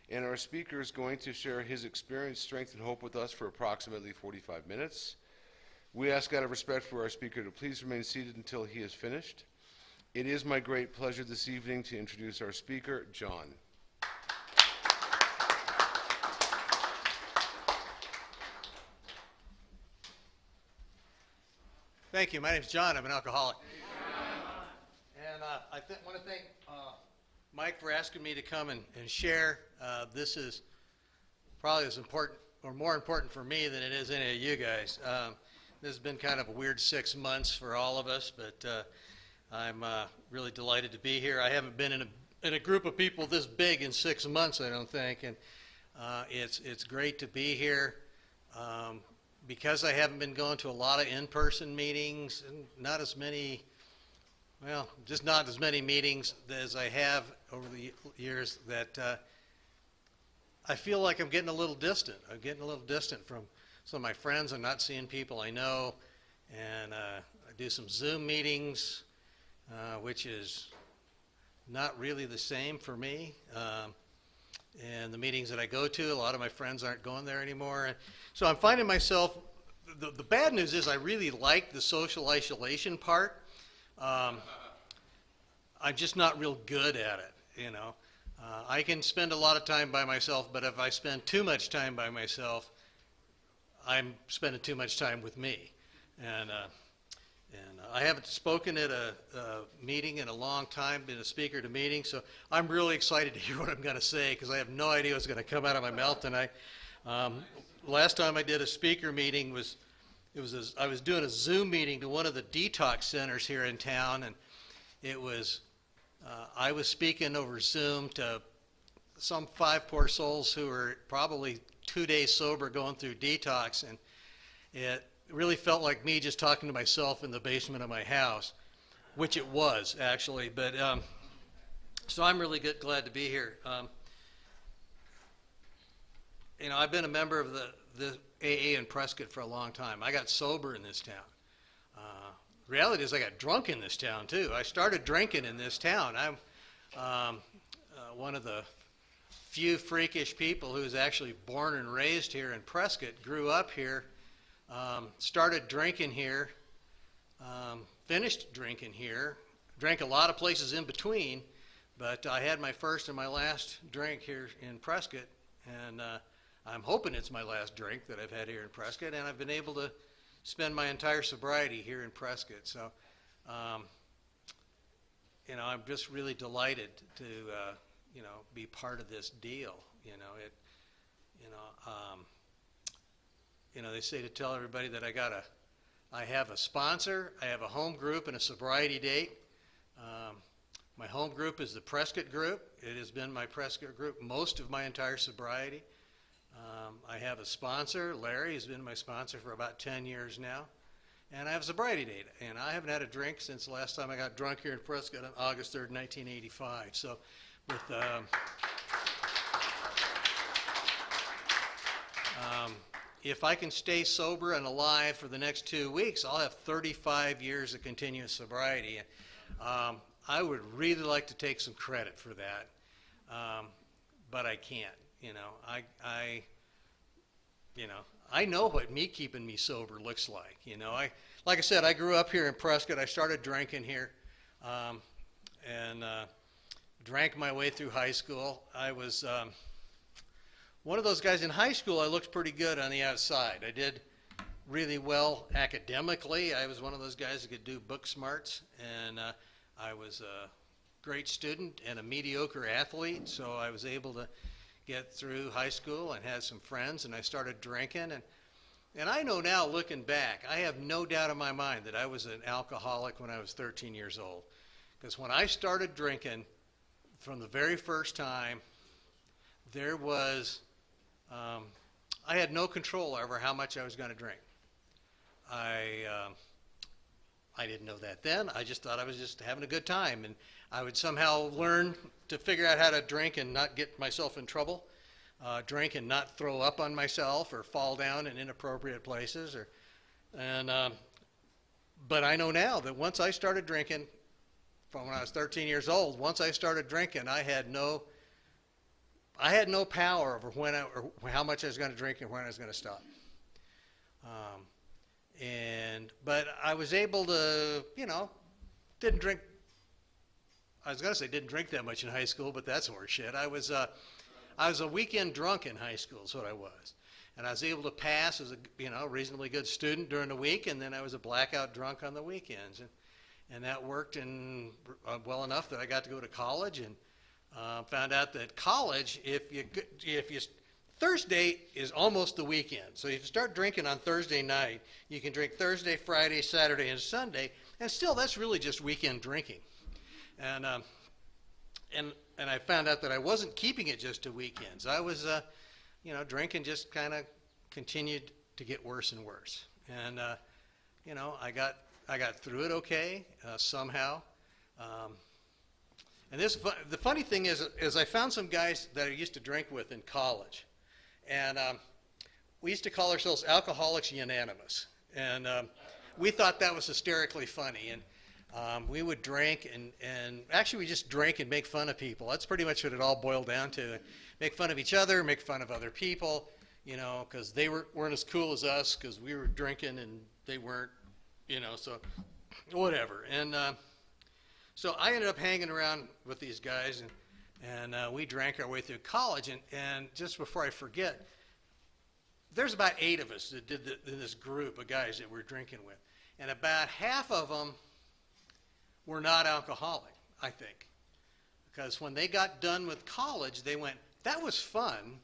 And our speaker is going to share his experience, strength, and hope with us for approximately 45 minutes. We ask out of respect for our speaker to please remain seated until he is finished. It is my great pleasure this evening to introduce our speaker, John. Thank you. My name's John. I'm an alcoholic. And I want to thank Mike for asking me to come and share. This is probably as important or more important for me than it is any of you guys. This has been kind of a weird 6 months for all of us, but I'm really delighted to be here. I haven't been in a group of people this big in 6 months, I don't think, and it's great to be here. Because I haven't been going to a lot of in-person meetings, and not as many, well, just not as many meetings as I have over the years, that I feel like I'm getting a little distant. I'm getting a little distant from some of my friends. I'm not seeing people I know, and I do some Zoom meetings, which is not really the same for me. And the meetings that I go to, a lot of my friends aren't going there anymore. And so I'm finding myself, the bad news is I really like the social isolation part. I'm just not real good at it, you know. I can spend a lot of time by myself, but if I spend too much time by myself, I'm spending too much time with me. And I haven't spoken at a meeting in a long time, been a speaker to meetings, so I'm really excited to hear what I'm going to say because I have no idea what's going to come out of my mouth tonight. Last time I did a speaker meeting I was doing a Zoom meeting to one of the detox centers here in town, and it was I was speaking over Zoom to some 5 poor souls who were probably 2 days sober going through detox, and it really felt like me just talking to myself in the basement of my house, which it was actually. But so I'm really glad to be here. You know, I've been a member of the AA in Prescott for a long time. I got sober in this town. Reality is I got drunk in this town too. I started drinking in this town. I'm one of the few freakish people who was actually born and raised here in Prescott, grew up here. Started drinking here, finished drinking here, drank a lot of places in between, but I had my first and my last drink here in Prescott, and I'm hoping it's my last drink that I've had here in Prescott, and I've been able to spend my entire sobriety here in Prescott. So, you know, I'm just really delighted to, you know, be part of this deal. You know, they say to tell everybody that I have a sponsor, I have a home group, and a sobriety date. My home group is the Prescott group. It has been my Prescott group most of my entire sobriety. I have a sponsor, Larry, has been my sponsor for about 10 years now. And I have a sobriety date, and I haven't had a drink since the last time I got drunk here in Prescott on August 3rd, 1985. So with if I can stay sober and alive for the next 2 weeks, I'll have 35 years of continuous sobriety. I would really like to take some credit for that, but I can't. You know, I know what me keeping me sober looks like. You know, like I said, I grew up here in Prescott. I started drinking here, and drank my way through high school. I was one of those guys in high school. I looked pretty good on the outside. I did really well academically. I was one of those guys that could do book smarts, and I was a great student and a mediocre athlete, so I was able to get through high school and had some friends, and I started drinking. And I know now, looking back, I have no doubt in my mind that I was an alcoholic when I was 13 years old. Because when I started drinking, from the very first time, there was, I had no control over how much I was going to drink. I didn't know that then. I just thought I was just having a good time, and I would somehow learn to figure out how to drink and not get myself in trouble, drink and not throw up on myself or fall down in inappropriate places. But I know now that once I started drinking, from when I was 13 years old, once I started drinking, I had no I had no power over or how much I was going to drink and when I was going to stop. But I was able to, didn't drink. I was going to say didn't drink that much in high school, but that's horse shit. I was a weekend drunk in high school is what I was. And I was able to pass as a reasonably good student during the week, and then I was a blackout drunk on the weekends. And that worked well enough that I got to go to college and found out that college, Thursday is almost the weekend. So if you start drinking on Thursday night, you can drink Thursday, Friday, Saturday, and Sunday, and still that's really just weekend drinking. And I found out that I wasn't keeping it just to weekends. I was, drinking just kind of continued to get worse and worse. And, I got through it okay somehow. And the funny thing is I found some guys that I used to drink with in college. And we used to call ourselves Alcoholics Unanimous. And we thought that was hysterically funny. And we would drink, and actually we just drank and make fun of people. That's pretty much what it all boiled down to. Make fun of each other, make fun of other people, because they weren't as cool as us because we were drinking and they weren't, so whatever. And so I ended up hanging around with these guys, and we drank our way through college. And just before I forget, there's about 8 of us that did in this group of guys that we're drinking with. And about half of them were not alcoholic, I think. Because when they got done with college, they went, that was fun,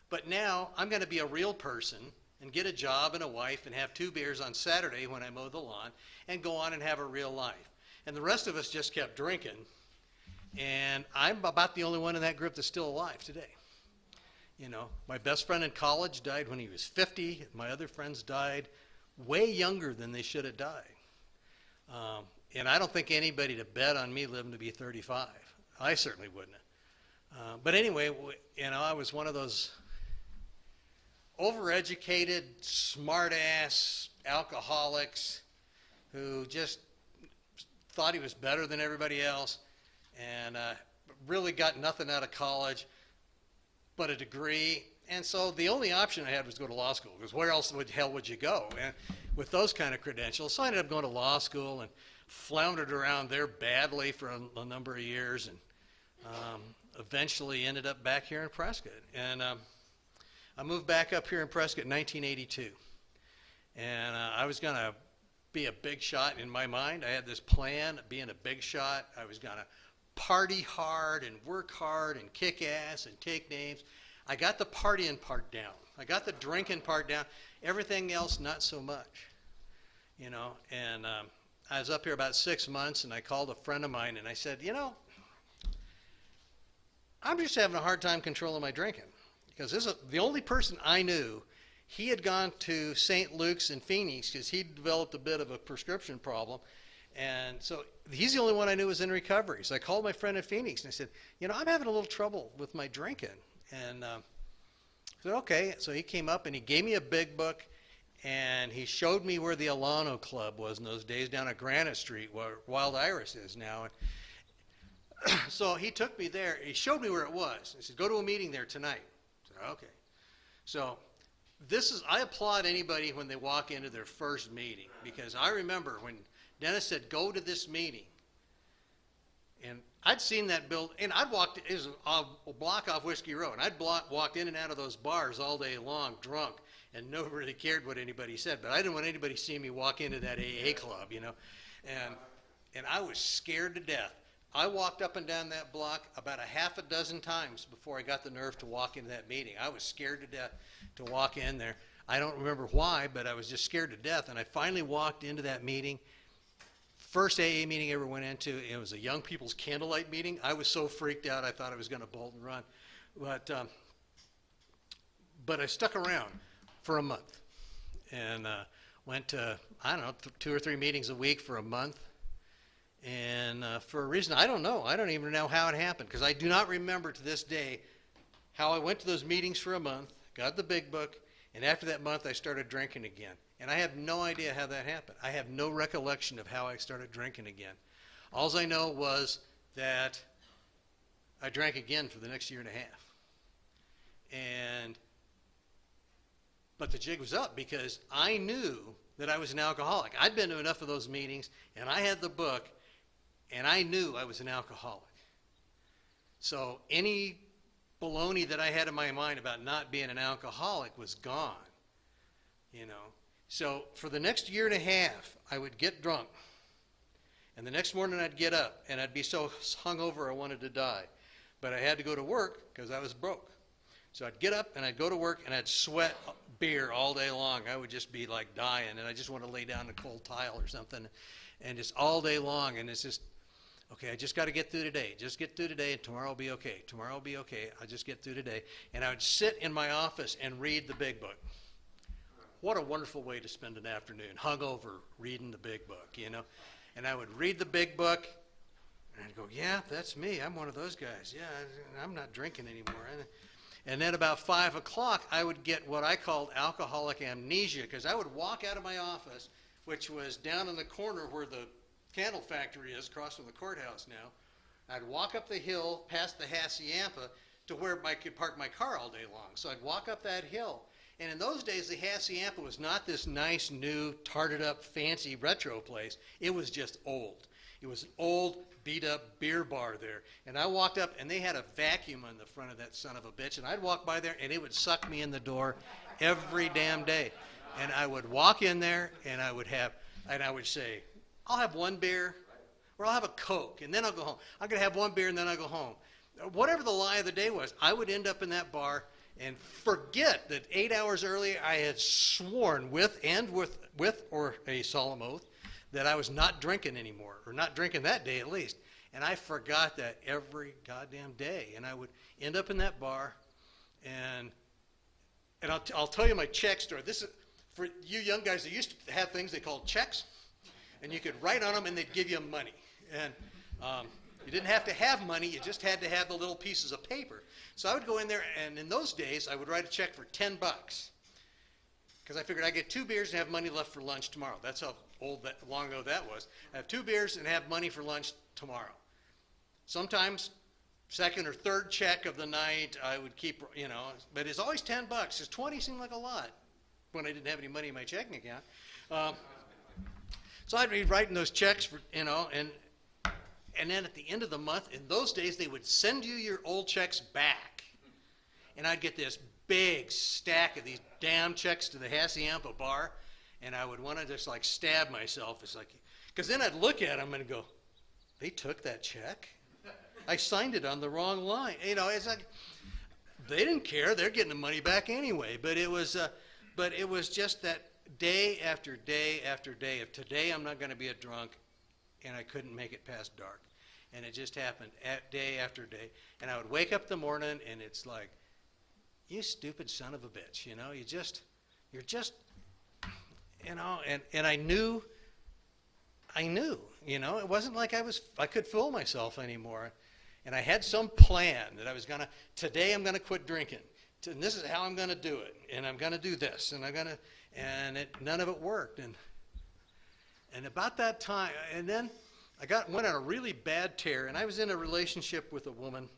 but now I'm going to be a real person and get a job and a wife and have 2 beers on Saturday when I mow the lawn and go on and have a real life. And the rest of us just kept drinking, and I'm about the only one in that group that's still alive today. My best friend in college died when he was 50. My other friends died way younger than they should have died. And I don't think anybody to bet on me living to be 35. I certainly wouldn't have. But anyway, I was one of those overeducated, smart-ass alcoholics who just thought he was better than everybody else and really got nothing out of college but a degree. And so the only option I had was go to law school, because where else the hell would you go with those kind of credentials? So I ended up going to law school and floundered around there badly for a number of years, and eventually ended up back here in Prescott. And I moved back up here in Prescott in 1982. And I was going to be a big shot in my mind. I had this plan of being a big shot. I was going to party hard and work hard and kick ass and take names. I got the partying part down. I got the drinking part down. Everything else, not so much. And I was up here about 6 months, and I called a friend of mine, and I said, I'm just having a hard time controlling my drinking. Because the only person I knew, he had gone to St. Luke's in Phoenix because he developed a bit of a prescription problem. And so he's the only one I knew was in recovery. So I called my friend in Phoenix, and I said, I'm having a little trouble with my drinking. And I said, okay. So he came up, and he gave me a big book, and he showed me where the Alano Club was in those days down at Granite Street, where Wild Iris is now. And so he took me there. He showed me where it was. He said, go to a meeting there tonight. I said, okay. So I applaud anybody when they walk into their first meeting, because I remember when Dennis said, go to this meeting. And I'd seen that building, and I'd walked, it was a block off Whiskey Row, and I'd walked in and out of those bars all day long, drunk, and nobody really cared what anybody said. But I didn't want anybody to see me walk into that AA club, And I was scared to death. I walked up and down that block about a half a dozen times before I got the nerve to walk into that meeting. I was scared to death to walk in there. I don't remember why, but I was just scared to death. And I finally walked into that meeting. First AA meeting I ever went into, it was a young people's candlelight meeting. I was so freaked out I thought I was going to bolt and run. But I stuck around for a month and went to, 2 or 3 meetings a week for a month. And for a reason, I don't know. I don't even know how it happened, because I do not remember to this day how I went to those meetings for a month, got the big book, and after that month I started drinking again. And I have no idea how that happened. I have no recollection of how I started drinking again. All I know was that I drank again for the next year and a half. But the jig was up because I knew that I was an alcoholic. I'd been to enough of those meetings, and I had the book, and I knew I was an alcoholic. So any baloney that I had in my mind about not being an alcoholic was gone, you know. So for the next year and a half, I would get drunk. And the next morning I'd get up, and I'd be so hungover I wanted to die. But I had to go to work because I was broke. So I'd get up, and I'd go to work, and I'd sweat beer all day long. I would just be like dying, and I just want to lay down in a cold tile or something. And just all day long, and it's just, okay, I just got to get through today. Just get through today, and tomorrow will be okay. Tomorrow will be okay. I'll just get through today. And I would sit in my office and read the big book. What a wonderful way to spend an afternoon, hungover, reading the big book, you know. And I would read the big book, and I'd go, yeah, that's me. I'm one of those guys. Yeah, I'm not drinking anymore. And then about 5 o'clock, I would get what I called alcoholic amnesia, because I would walk out of my office, which was down in the corner where the candle factory is, across from the courthouse now. I'd walk up the hill past the Hacienda to where I could park my car all day long. So I'd walk up that hill. And in those days, the Hacienda was not this nice, new, tarted up, fancy retro place. It was just old. It was an old, beat-up beer bar there. And I walked up, and they had a vacuum on the front of that son of a bitch. And I'd walk by there, and it would suck me in the door every damn day. And I would walk in there, and I would say, I'll have one beer, or I'll have a Coke, and then I'll go home. I'm going to have one beer, and then I'll go home. Whatever the lie of the day was, I would end up in that bar and forget that 8 hours earlier I had sworn with or a solemn oath that I was not drinking anymore, or not drinking that day at least. And I forgot that every goddamn day. And I would end up in that bar, and I'll tell you my check story. This is for you young guys. They used to have things they called checks, and you could write on them, and they'd give you money. And you didn't have to have money. You just had to have the little pieces of paper. So I would go in there, and in those days, I would write a check for $10 because I figured I'd get 2 beers and have money left for lunch tomorrow. That's how long ago that was. I have 2 beers and have money for lunch tomorrow. Sometimes second or third check of the night, I would keep, you know, but it's always $10 because 20 seemed like a lot when I didn't have any money in my checking account. So I'd be writing those checks for, you know, and then at the end of the month, in those days, they would send you your old checks back. And I'd get this big stack of these damn checks to the Hacienda bar, and I would want to just like stab myself. It's like, because then I'd look at them and go, they took that check? I signed it on the wrong line. You know, it's like, they didn't care. They're getting the money back anyway. But it was just that day after day after day of today I'm not going to be a drunk, and I couldn't make it past dark. And it just happened day after day. And I would wake up in the morning, and it's like, you stupid son of a bitch, you know, you're just, you know, and I knew, you know, it wasn't like I could fool myself anymore. And I had some plan that I was going to, today I'm going to quit drinking. And this is how I'm going to do it. And I'm going to do this. And none of it worked. And about that time, and then I went on a really bad tear, and I was in a relationship with a woman,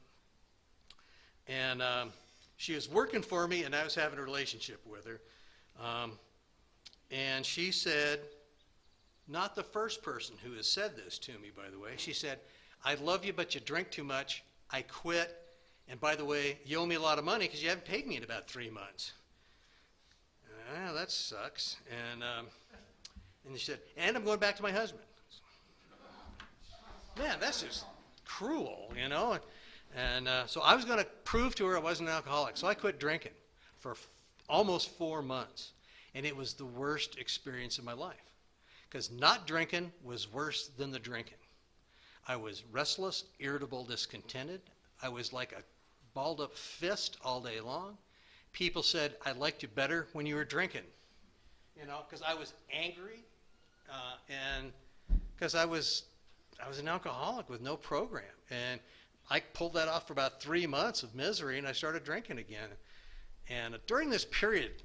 and she was working for me, and I was having a relationship with her. And she said, not the first person who has said this to me, by the way, she said, I love you, but you drink too much. I quit. And by the way, you owe me a lot of money because you haven't paid me in about 3 months. That sucks. And she said, and I'm going back to my husband. Man, that's just cruel, you know. And so I was going to prove to her I wasn't an alcoholic. So I quit drinking for almost 4 months. And it was the worst experience of my life. Because not drinking was worse than the drinking. I was restless, irritable, discontented. I was like a balled up fist all day long. People said, I liked you better when you were drinking. You know, because I was angry. And because I was an alcoholic with no program. And I pulled that off for about 3 months of misery, and I started drinking again. And during this period,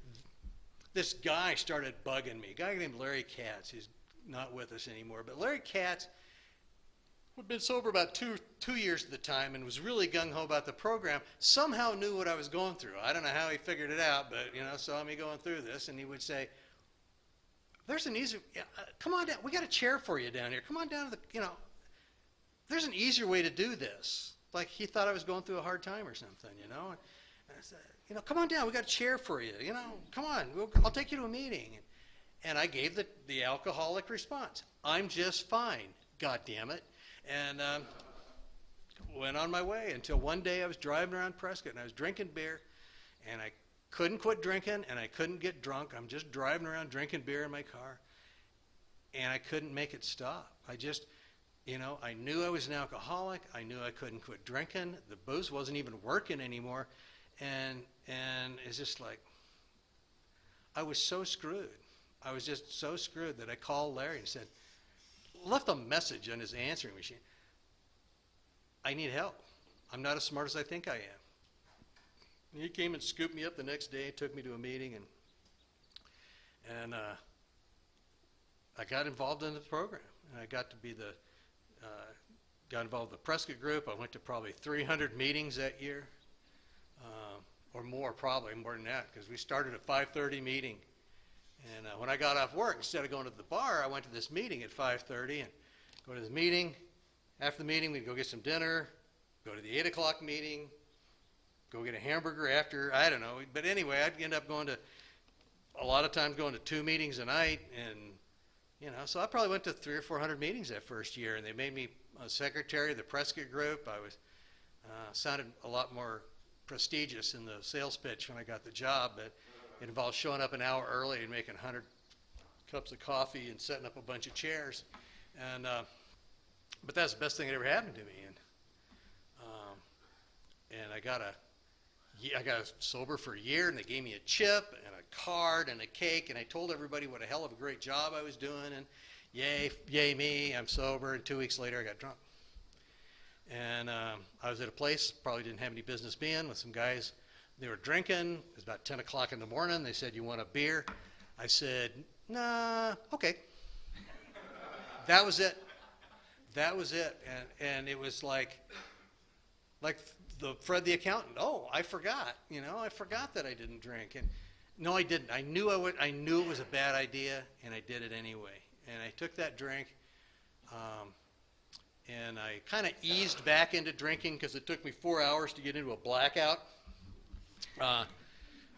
this guy started bugging me, a guy named Larry Katz. He's not with us anymore. But Larry Katz who'd been sober about two years at the time and was really gung-ho about the program, somehow knew what I was going through. I don't know how he figured it out, but, saw me going through this, and he would say, there's an easier, come on down, we got a chair for you down here. Come on down to there's an easier way to do this. Like he thought I was going through a hard time or something, And I said, come on down, we got a chair for you, come on, I'll take you to a meeting. And I gave the alcoholic response. I'm just fine, God damn it. And went on my way until one day I was driving around Prescott and I was drinking beer and I couldn't quit drinking and I couldn't get drunk. I'm just driving around drinking beer in my car and I couldn't make it stop. I just, I knew I was an alcoholic. I knew I couldn't quit drinking. The booze wasn't even working anymore. And it's just like, I was so screwed. I was just so screwed that I called Larry and said, left a message on his answering machine. I need help. I'm not as smart as I think I am. And he came and scooped me up the next day, took me to a meeting, and I got involved in the program. And I got to be got involved in the Prescott group. I went to probably 300 meetings that year, or more, probably more than that, because we started at 5:30 meeting. And when I got off work, instead of going to the bar, I went to this meeting at 5:30 and go to the meeting. After the meeting, we'd go get some dinner, go to the 8 o'clock meeting, go get a hamburger after, I don't know. But anyway, I'd end up a lot of times going to 2 meetings a night. And, so I probably went to 300 or 400 meetings that first year. And they made me a secretary of the Prescott group. I was sounded a lot more prestigious in the sales pitch when I got the job. But it involved showing up an hour early and making 100 cups of coffee and setting up a bunch of chairs. And but that's the best thing that ever happened to me. And I got sober for a year, and they gave me a chip and a card and a cake, and I told everybody what a hell of a great job I was doing, and yay me, I'm sober. And 2 weeks later, I got drunk. And I was at a place, probably didn't have any business being, with some guys. They were drinking. It was about 10 o'clock in the morning. They said, you want a beer? I said, nah, okay. That was it. That was it. And it was like the Fred the accountant. Oh, I forgot. I forgot that I didn't drink. And no, I didn't. I knew it was a bad idea, and I did it anyway. And I took that drink, and I kind of eased back into drinking because it took me 4 hours to get into a blackout. Like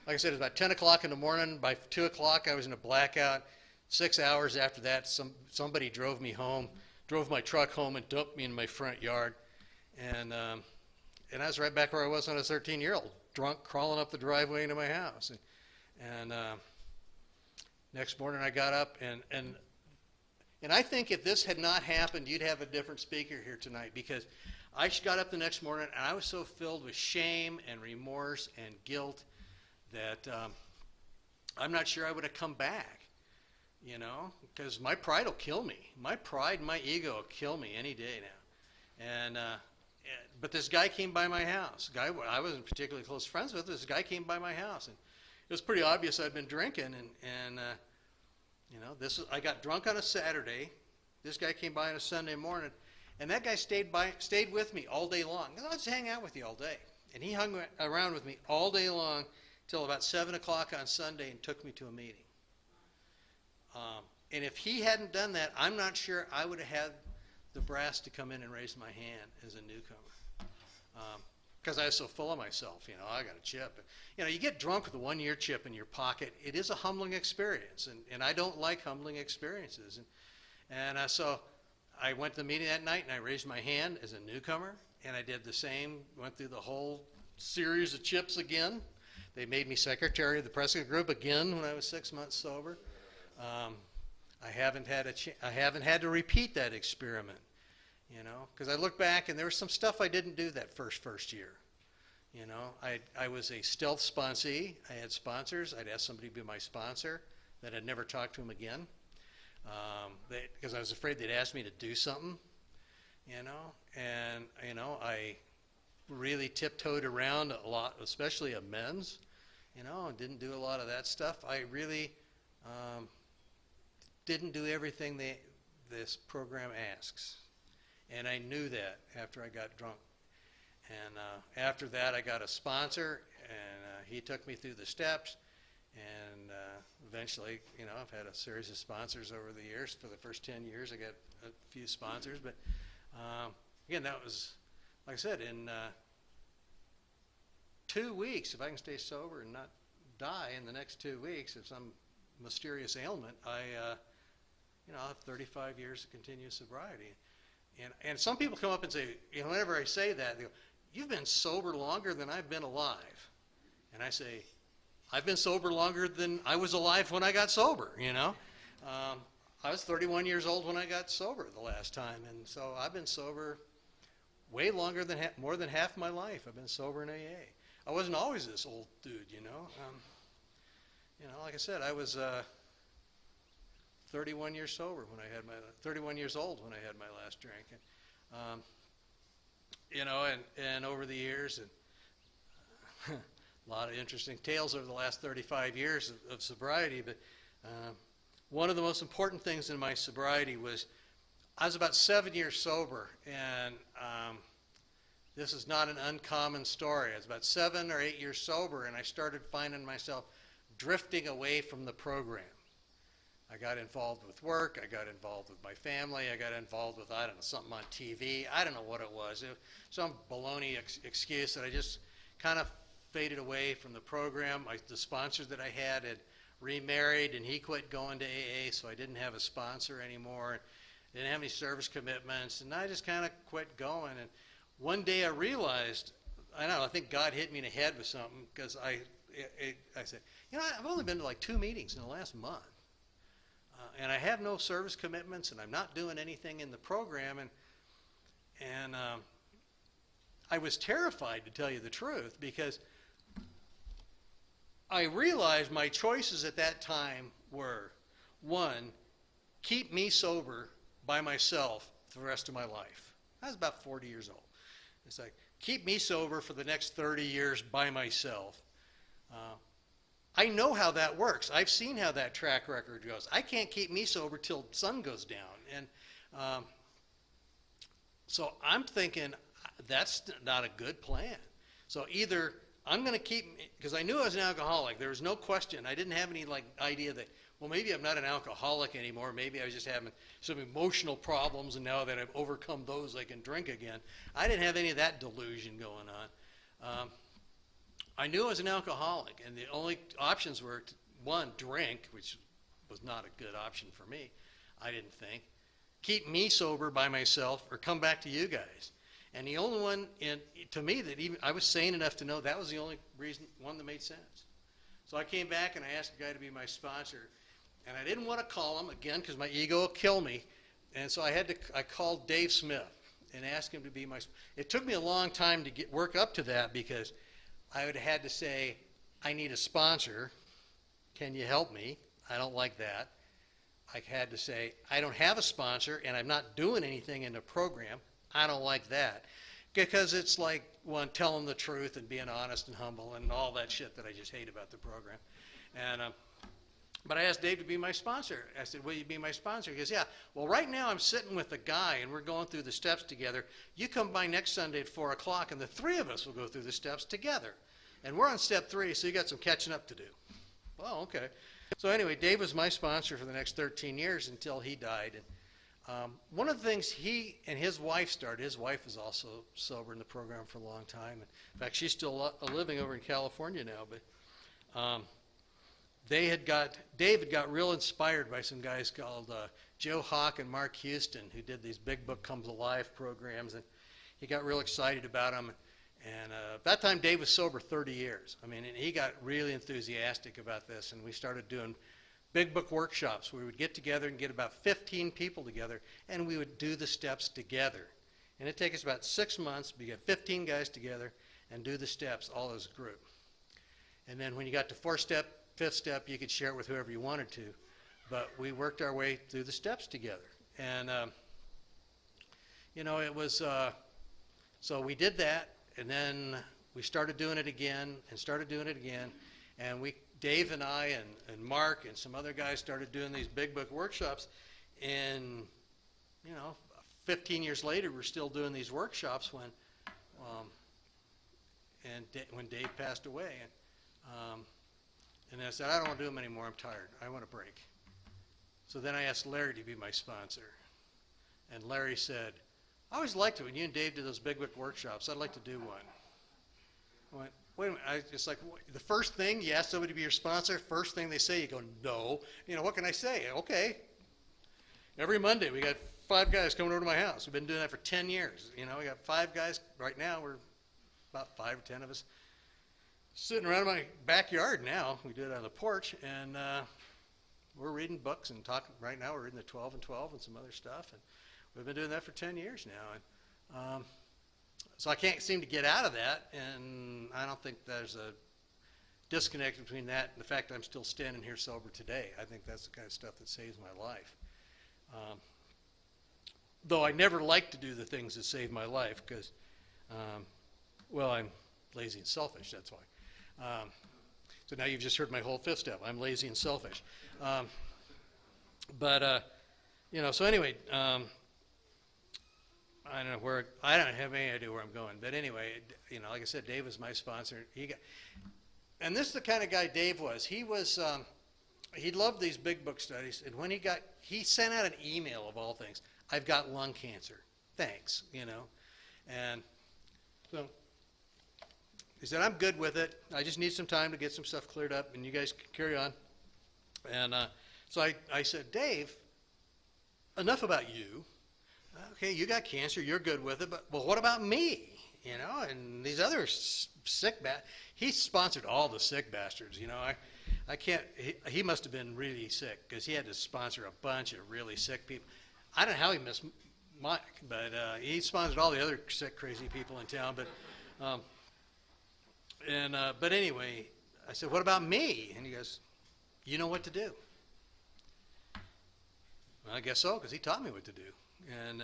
I said, it was about 10 o'clock in the morning. By 2 o'clock, I was in a blackout. 6 hours after that, somebody drove my truck home and dumped me in my front yard. And I was right back where I was when I was 13-year-old, drunk, crawling up the driveway into my house. And next morning I got up, and I think if this had not happened, you'd have a different speaker here tonight, because I got up the next morning, and I was so filled with shame and remorse and guilt that I'm not sure I would have come back, because my pride will kill me. My pride and my ego will kill me any day now. And but this guy came by my house. A guy I wasn't particularly close friends with. This guy came by my house, and it was pretty obvious I'd been drinking. And I got drunk on a Saturday. This guy came by on a Sunday morning. And that guy stayed with me all day long. Let's hang out with you all day. And he hung around with me all day long till about 7 o'clock on Sunday and took me to a meeting. And if he hadn't done that, I'm not sure I would have had the brass to come in and raise my hand as a newcomer. Because I was so full of myself. I got a chip. You get drunk with a 1-year chip in your pocket. It is a humbling experience. And I don't like humbling experiences. And so I went to the meeting that night, and I raised my hand as a newcomer, and I did the same, went through the whole series of chips again. They made me secretary of the Prescott group again when I was 6 months sober. I haven't had to repeat that experiment, because I look back, and there was some stuff I didn't do that first year. I was a stealth sponsee. I had sponsors. I'd ask somebody to be my sponsor. That I'd never talk to them again. Because I was afraid they'd ask me to do something, and I really tiptoed around a lot, especially amends, and didn't do a lot of that stuff. I really didn't do everything this program asks, And I knew that after I got drunk. And after that, I got a sponsor, and he took me through the steps. And eventually, you know, I've had a series of sponsors over the years. For the first 10 years, I got a few sponsors. But again, that was, like I said, in 2 weeks, if I can stay sober and not die in the next 2 weeks of some mysterious ailment, you know, I'll have 35 years of continuous sobriety. And some people come up and say, you know, whenever I say that, they go, "You've been sober longer than I've been alive." And I say, I've been sober longer than I was alive when I got sober, you know. I was 31 years old when I got sober the last time, and so I've been sober way longer than, more than half my life. I've been sober in AA. I wasn't always this old dude, you know. You know, like I said, I was 31 years sober when I had 31 years old when I had my last drink. And, you know, and over the years, and a lot of interesting tales over the last 35 years of sobriety, but one of the most important things in my sobriety was I was about 7 years sober, and this is not an uncommon story. I was about 7 or 8 years sober, and I started finding myself drifting away from the program. I got involved with work, I got involved with my family, I got involved with, I don't know, something on TV. I don't know what it was. Some baloney excuse that I just kind of faded away from the program. The sponsor that I had remarried, and he quit going to AA, so I didn't have a sponsor anymore. Didn't have any service commitments, and I just kind of quit going. And one day I realized, I don't know, I think God hit me in the head with something, because I said, you know, I've only been to like 2 meetings in the last month, and I have no service commitments, and I'm not doing anything in the program, and I was terrified, to tell you the truth, because I realized my choices at that time were, one, keep me sober by myself for the rest of my life. I was about 40 years old. It's like, keep me sober for the next 30 years by myself. I know how that works. I've seen how that track record goes. I can't keep me sober till sun goes down. And so I'm thinking, that's not a good plan. So either I'm going to keep, because I knew I was an alcoholic. There was no question. I didn't have any idea that, well, maybe I'm not an alcoholic anymore. Maybe I was just having some emotional problems, and now that I've overcome those, I can drink again. I didn't have any of that delusion going on. I knew I was an alcoholic, and the only options were, one, drink, which was not a good option for me, I didn't think. Keep me sober by myself, or come back to you guys. And the only one, to me, that even I was sane enough to know that was the only one that made sense. So I came back and I asked the guy to be my sponsor, and I didn't want to call him again because my ego will kill me. And so I called Dave Smith and asked him to be my. It took me a long time to work up to that, because I would have had to say, I need a sponsor. Can you help me? I don't like that. I had to say, I don't have a sponsor and I'm not doing anything in the program. I don't like that. Because it's like, one, telling the truth and being honest and humble and all that shit that I just hate about the program. And but I asked Dave to be my sponsor. I said, will you be my sponsor? He goes, yeah. Well, right now I'm sitting with a guy and we're going through the steps together. You come by next Sunday at 4 o'clock and the three of us will go through the steps together. And we're on step 3, so you got some catching up to do. Well, okay. So anyway, Dave was my sponsor for the next 13 years until he died. And one of the things he and his wife started, his wife was also sober in the program for a long time. In fact, she's still living over in California now. But Dave had got real inspired by some guys called Joe Hawk and Mark Houston, who did these Big Book Comes Alive programs. And he got real excited about them. And at that time, Dave was sober 30 years. I mean, and he got really enthusiastic about this, and we started doing Big Book workshops. We would get together and get about 15 people together, and we would do the steps together. And it'd take us about 6 months to get 15 guys together and do the steps all as a group. And then when you got to 4th step, 5th step, you could share it with whoever you wanted to. But we worked our way through the steps together. And, you know, it was, so we did that. And then we started doing it again and started doing it again. And Dave and I and Mark and some other guys started doing these Big Book workshops in, you know, 15 years later, we're still doing these workshops when Dave passed away. And I said, I don't want to do them anymore. I'm tired. I want a break. So then I asked Larry to be my sponsor. And Larry said, I always liked it when you and Dave did those Big Book workshops. I'd like to do one. I went, wait a minute. It's like the first thing, you ask somebody to be your sponsor, first thing they say, you go, no. You know, what can I say? Okay. Every Monday, we got 5 guys coming over to my house. We've been doing that for 10 years. You know, we got 5 guys. Right now, we're about 5 or 10 of us sitting around my backyard now. We do it on the porch, and we're reading books and talking. Right now, we're reading the 12 and 12 and some other stuff, and we've been doing that for 10 years now. And so I can't seem to get out of that, and I don't think there's a disconnect between that and the fact that I'm still standing here sober today. I think that's the kind of stuff that saves my life. Though I never like to do the things that save my life because, well, I'm lazy and selfish, that's why. So now you've just heard my whole 5th step. I'm lazy and selfish. You know, so anyway, I don't have any idea where I'm going. But anyway, you know, like I said, Dave was my sponsor. And this is the kind of guy Dave was. He loved these Big Book studies. And when he sent out an email of all things, I've got lung cancer. Thanks, you know. And so he said, I'm good with it. I just need some time to get some stuff cleared up, and you guys can carry on. And so I said, Dave, enough about you. Okay, you got cancer. You're good with it. But what about me? You know, and these other sick he sponsored all the sick bastards. You know, I can't. He must have been really sick because he had to sponsor a bunch of really sick people. I don't know how he missed Mike, but he sponsored all the other sick, crazy people in town. But anyway, I said, what about me? And he goes, you know what to do. Well, I guess so, because he taught me what to do. And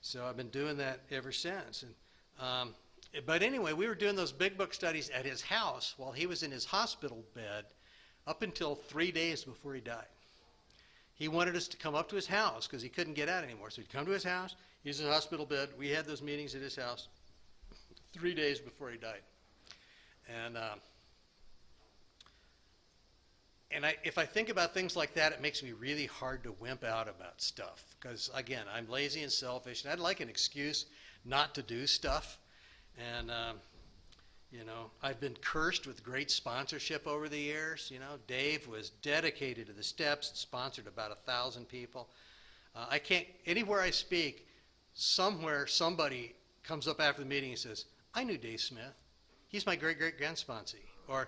so I've been doing that ever since. And, but anyway, we were doing those Big Book studies at his house while he was in his hospital bed up until 3 days before he died. He wanted us to come up to his house because he couldn't get out anymore. So he'd come to his house. He was in a hospital bed. We had those meetings at his house 3 days before he died. And if I think about things like that, it makes me really hard to wimp out about stuff. Because, again, I'm lazy and selfish, and I'd like an excuse not to do stuff. And, you know, I've been cursed with great sponsorship over the years. You know, Dave was dedicated to the steps, sponsored about 1,000 people. I can't, anywhere I speak, somewhere somebody comes up after the meeting and says, I knew Dave Smith. He's my great-great-grandsponsee. Or,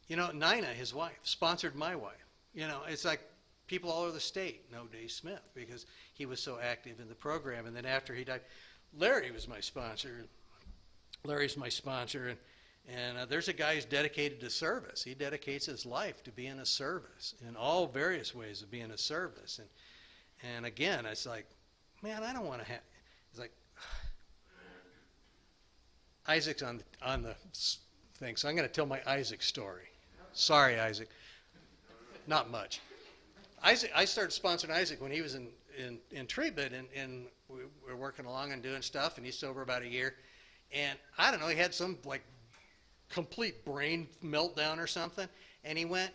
you know, Nina, his wife, sponsored my wife. You know, it's like people all over the state know Dave Smith because he was so active in the program. And then after he died, Larry was my sponsor. Larry's my sponsor. And there's a guy who's dedicated to service. He dedicates his life to being a service in all various ways of being a service. And again, it's like, man, I don't want to have, it's like, Isaac's on the thing, so I'm going to tell my Isaac story. Sorry, Isaac. Not much. Isaac, I started sponsoring Isaac when he was in treatment, and we were working along and doing stuff, and he's sober about a year. And I don't know, he had some like complete brain meltdown or something, and he went,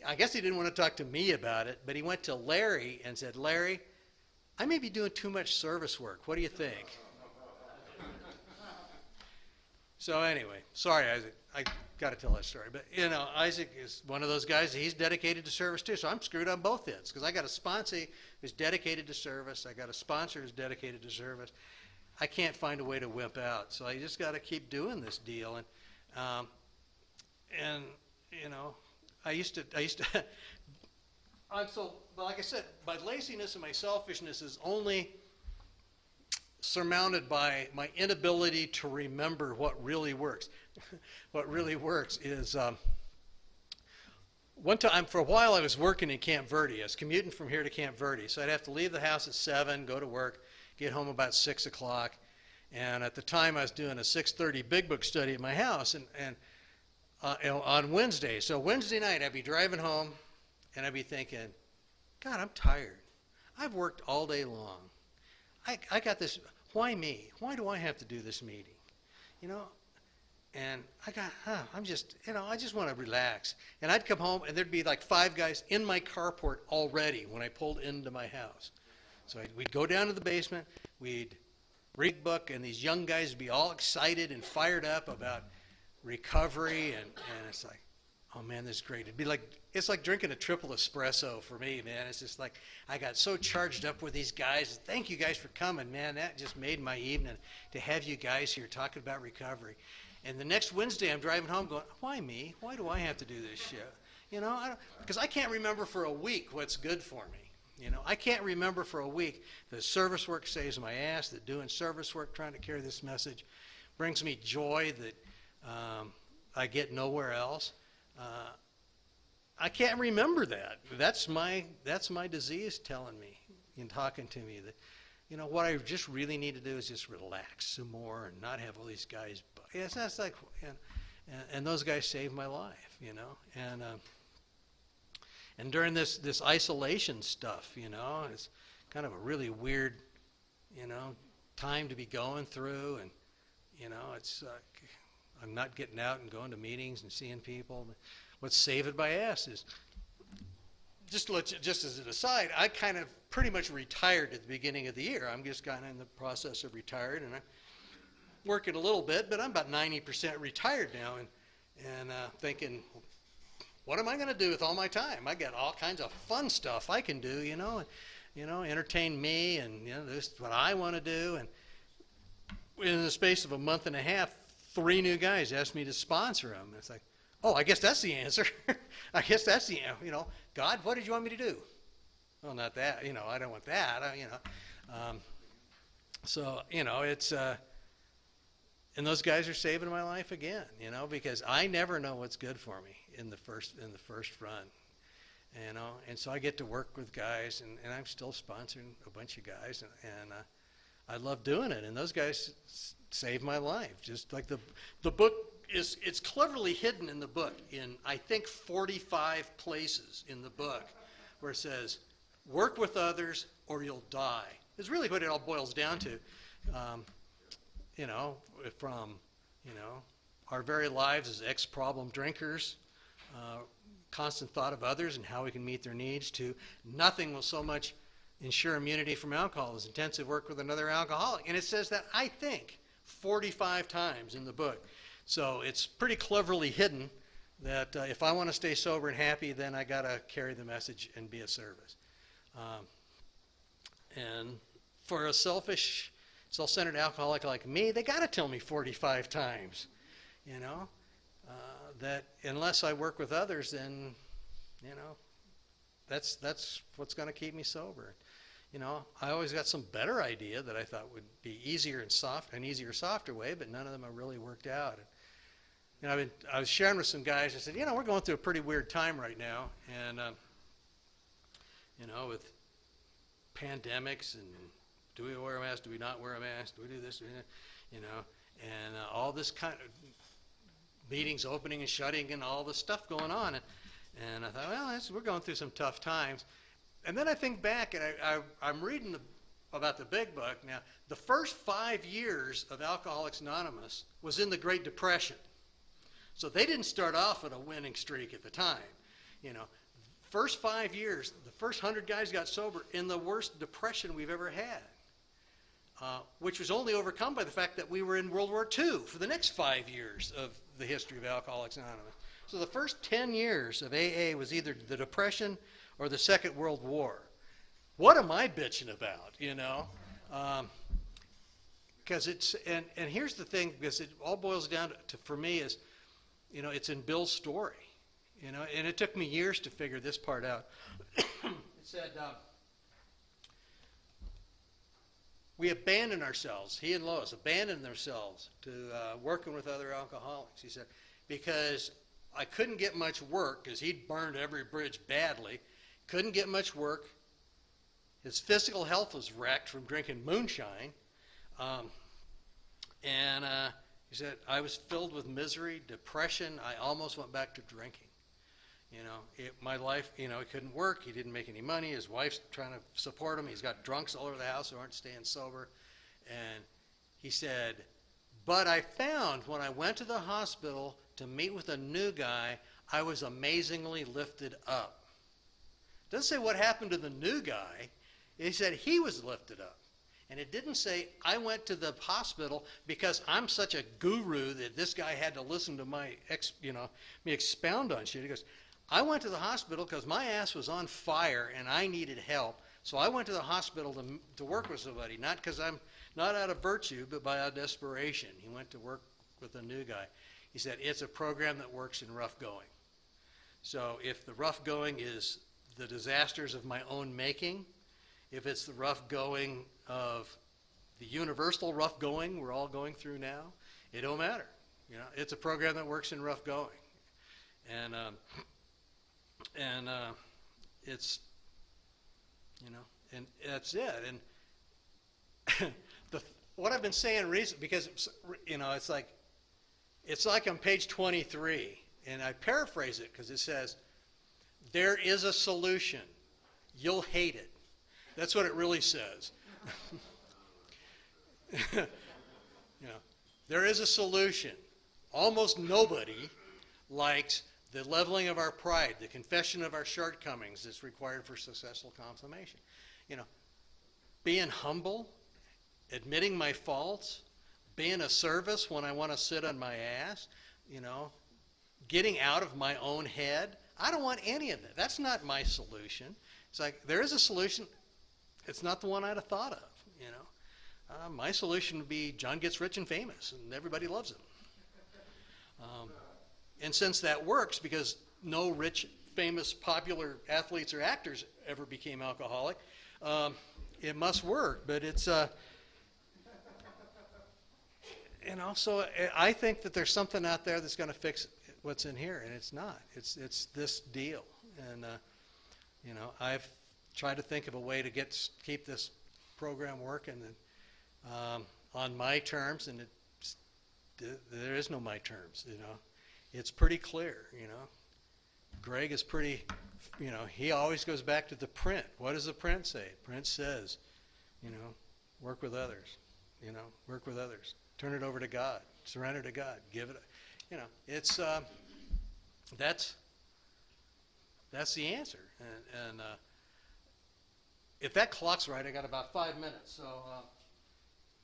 I guess he didn't want to talk to me about it, but he went to Larry and said, Larry, I may be doing too much service work. What do you think? So anyway, sorry, Isaac. I got to tell that story. But, you know, Isaac is one of those guys, he's dedicated to service too. So I'm screwed on both ends because I got a sponsee who's dedicated to service. I got a sponsor who's dedicated to service. I can't find a way to wimp out. So I just got to keep doing this deal. And you know, I used to, but like I said, my laziness and my selfishness is only surmounted by my inability to remember what really works. What really works is, one time, for a while I was working in Camp Verde. I was commuting from here to Camp Verde. So I'd have to leave the house at 7, go to work, get home about 6 o'clock. And at the time I was doing a 6:30 Big Book study at my house and you know, on Wednesday. So Wednesday night I'd be driving home and I'd be thinking, God, I'm tired. I've worked all day long. I got this, why me? Why do I have to do this meeting? You know, and I just want to relax. And I'd come home, and there'd be like 5 guys in my carport already when I pulled into my house. So we'd go down to the basement, we'd read a book, and these young guys would be all excited and fired up about recovery, and it's like, oh man, this is great. It's like drinking a triple espresso for me, man. It's just like, I got so charged up with these guys. Thank you guys for coming, man. That just made my evening to have you guys here talking about recovery. And the next Wednesday, I'm driving home going, why me? Why do I have to do this shit? You know, because I can't remember for a week what's good for me. You know, I can't remember for a week that service work saves my ass, that doing service work, trying to carry this message, brings me joy that I get nowhere else. I can't remember that. That's my disease telling me and talking to me that, you know, what I just really need to do is just relax some more and not have all these guys. It's like, and those guys saved my life, you know. And during this isolation stuff, you know, it's kind of a really weird, you know, time to be going through, and you know, it's I'm not getting out and going to meetings and seeing people. What's saving my ass is just as an aside, I kind of pretty much retired at the beginning of the year. I'm just kind of in the process of retired, and I'm working a little bit, but I'm about 90% retired now, and thinking, what am I going to do with all my time? I got all kinds of fun stuff I can do, you know, entertain me, and you know, this is what I want to do. And in the space of a month and a half, 3 new guys asked me to sponsor them. It's like, oh, I guess that's the answer. I guess that's the, you know, God, what did you want me to do? Well, not that, you know, I don't want that, you know. So, you know, it's, and those guys are saving my life again, you know, because I never know what's good for me in the first run, you know. And so I get to work with guys, and I'm still sponsoring a bunch of guys, and I love doing it. And those guys saved my life. Just like the book it's cleverly hidden in the book in, I think, 45 places in the book where it says, work with others or you'll die. It's really what it all boils down to. You know, from, you know, our very lives as ex-problem drinkers, constant thought of others and how we can meet their needs, to nothing will so much ensure immunity from alcohol as intensive work with another alcoholic. And it says that, I think, 45 times in the book. So it's pretty cleverly hidden that if I want to stay sober and happy, then I got to carry the message and be of service. And for a selfish, self-centered alcoholic like me, they got to tell me 45 times, you know, that unless I work with others, then, you know, that's what's going to keep me sober. You know, I always got some better idea that I thought would be easier and softer way, but none of them have really worked out. You know, I was sharing with some guys. I said, you know, we're going through a pretty weird time right now, and you know, with pandemics and do we wear a mask? Do we not wear a mask? Do we do this? Do we that? You know, and all this kind of meetings opening and shutting and all this stuff going on, and I thought, well, we're going through some tough times. And then I think back, and I'm reading about the big book now. The first 5 years of Alcoholics Anonymous was in the Great Depression. So they didn't start off at a winning streak at the time. You know, first 5 years, the first 100 guys got sober in the worst depression we've ever had, which was only overcome by the fact that we were in World War II for the next 5 years of the history of Alcoholics Anonymous. So the first 10 years of AA was either the Depression or the Second World War. What am I bitching about, you know? Because it's, and here's the thing, because it all boils down to, for me, is, you know, it's in Bill's story, you know, and it took me years to figure this part out. It said, we abandoned ourselves, he and Lois abandoned themselves to working with other alcoholics. He said, because I couldn't get much work, because he'd burned every bridge badly, couldn't get much work. His physical health was wrecked from drinking moonshine. And he said, I was filled with misery, depression. I almost went back to drinking. My life, he couldn't work. He didn't make any money. His wife's trying to support him. He's got drunks all over the house who aren't staying sober. And he said, but I found when I went to the hospital to meet with a new guy, I was amazingly lifted up. Doesn't say what happened to the new guy. He said he was lifted up. And it didn't say I went to the hospital because I'm such a guru that this guy had to listen to me expound on shit. He goes, I went to the hospital because my ass was on fire and I needed help. So I went to the hospital to work with somebody, not because I'm not out of virtue, but by a desperation. He went to work with a new guy. He said, it's a program that works in rough going. So if the rough going is the disasters of my own making, if it's the rough going of the universal rough going we're all going through now, it don't matter. It's a program that works in rough going. And it's, and that's it. And what I've been saying recently, because, it's like on page 23, and I paraphrase it because it says, there is a solution. You'll hate it. That's what it really says. There is a solution. Almost nobody likes the leveling of our pride, the confession of our shortcomings that's required for successful consummation. Being humble, admitting my faults, being a service when I want to sit on my ass, getting out of my own head. I don't want any of that. That's not my solution. It's like, there is a solution. It's not the one I'd have thought of, my solution would be John gets rich and famous and everybody loves him. And since that works, because no rich, famous, popular athletes or actors ever became alcoholic, it must work. But it's, so I think that there's something out there that's going to fix what's in here, and it's not. It's this deal. And, I've tried to think of a way to keep this program working on my terms, and there is no my terms, It's pretty clear, Greg is pretty, he always goes back to the print. What does the print say? Print says, work with others, work with others. Turn it over to God. Surrender to God. Give it, it's, that's the answer. And if that clock's right, I got about 5 minutes. So,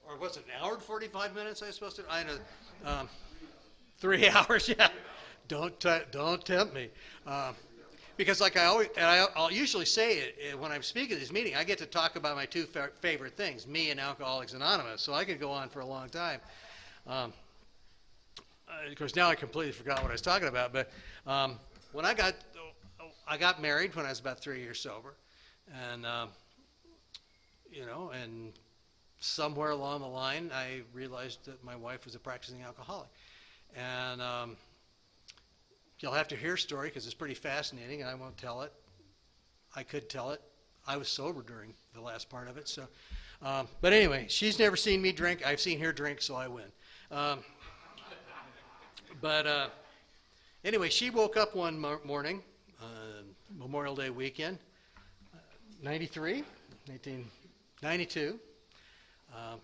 or was it an hour and 45 minutes I was supposed to? I know, 3 hours. Yeah. Don't tempt me. Because like I'll usually say it when I'm speaking at this meeting, I get to talk about my two favorite things, me and Alcoholics Anonymous. So I could go on for a long time. Of course, now I completely forgot what I was talking about. But when I got married when I was about 3 years sober, and and somewhere along the line, I realized that my wife was a practicing alcoholic, and you'll have to hear a story because it's pretty fascinating, and I won't tell it. I could tell it. I was sober during the last part of it, so. But anyway, she's never seen me drink. I've seen her drink, so I win. Anyway, she woke up one morning, Memorial Day weekend, 93, 1992,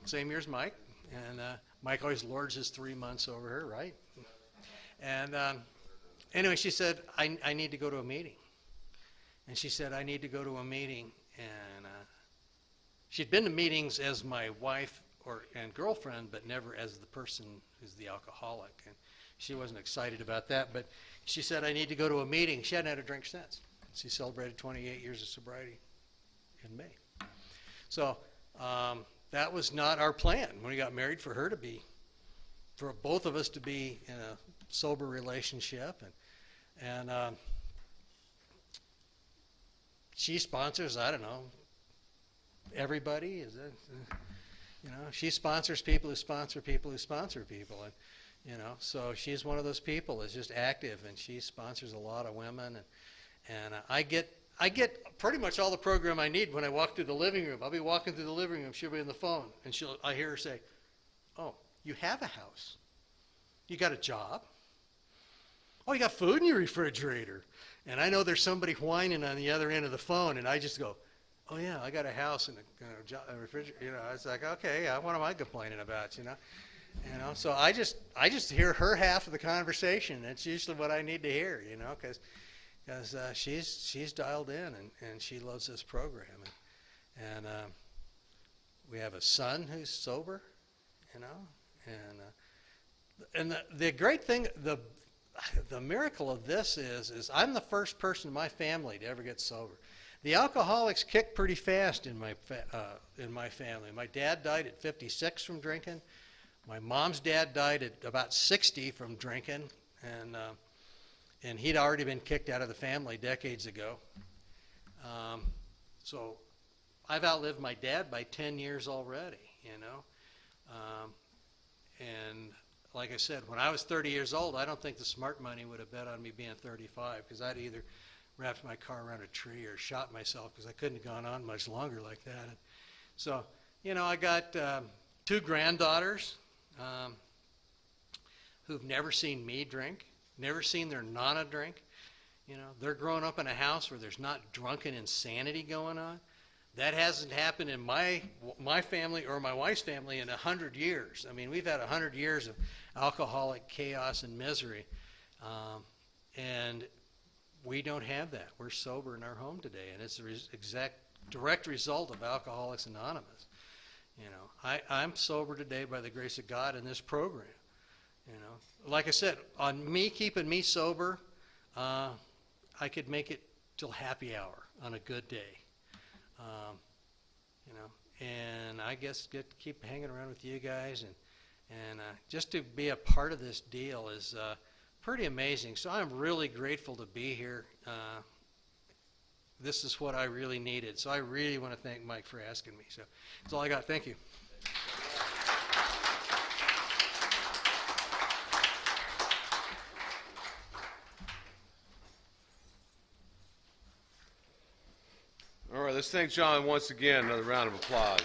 same year as Mike. And Mike always lords his 3 months over her, right? And anyway, she said, I need to go to a meeting. And she said, I need to go to a meeting. And she'd been to meetings as my wife and girlfriend, but never as the person who's the alcoholic. And she wasn't excited about that. But she said, I need to go to a meeting. She hadn't had a drink since. She celebrated 28 years of sobriety in May. So that was not our plan when we got married, for both of us to be in a sober relationship. And she sponsors, I don't know, everybody. Is it, she sponsors people who sponsor people who sponsor people. And, so she's one of those people that's just active, and she sponsors a lot of women. And I get pretty much all the program I need when I walk through the living room. I'll be walking through the living room, she'll be on the phone, and I hear her say, oh, you have a house. You got a job. oh, you got food in your refrigerator. And I know there's somebody whining on the other end of the phone, and I just go, oh, yeah, I got a house and a refrigerator. You know, it's like, okay, what am I complaining about, you know? So I just hear her half of the conversation. That's usually what I need to hear, you know, because she's dialed in and she loves this program. And we have a son who's sober, you know, and the great thing, the miracle of this is I'm the first person in my family to ever get sober. The alcoholics kick pretty fast in my family. My dad died at 56 from drinking. My mom's dad died at about 60 from drinking, and he'd already been kicked out of the family decades ago. So I've outlived my dad by 10 years already, you know. And like I said, when I was 30 years old, I don't think the smart money would have bet on me being 35, because I'd either wrapped my car around a tree or shot myself, because I couldn't have gone on much longer like that. And so, you know, I got 2 granddaughters who've never seen me drink, never seen their nana drink. You know, they're growing up in a house where there's not drunken insanity going on. That hasn't happened in my family or my wife's family in 100 years. I mean, we've had 100 years of alcoholic chaos and misery, and we don't have that. We're sober in our home today, and it's the exact direct result of Alcoholics Anonymous. You know, I'm sober today by the grace of God in this program. You know, like I said, on me keeping me sober, I could make it till happy hour on a good day. You know, and I guess get to keep hanging around with you guys, and just to be a part of this deal is pretty amazing. So I'm really grateful to be here. This is what I really needed. So I really want to thank Mike for asking me. So that's all I got. Thank you. All right, let's thank John once again. Another round of applause.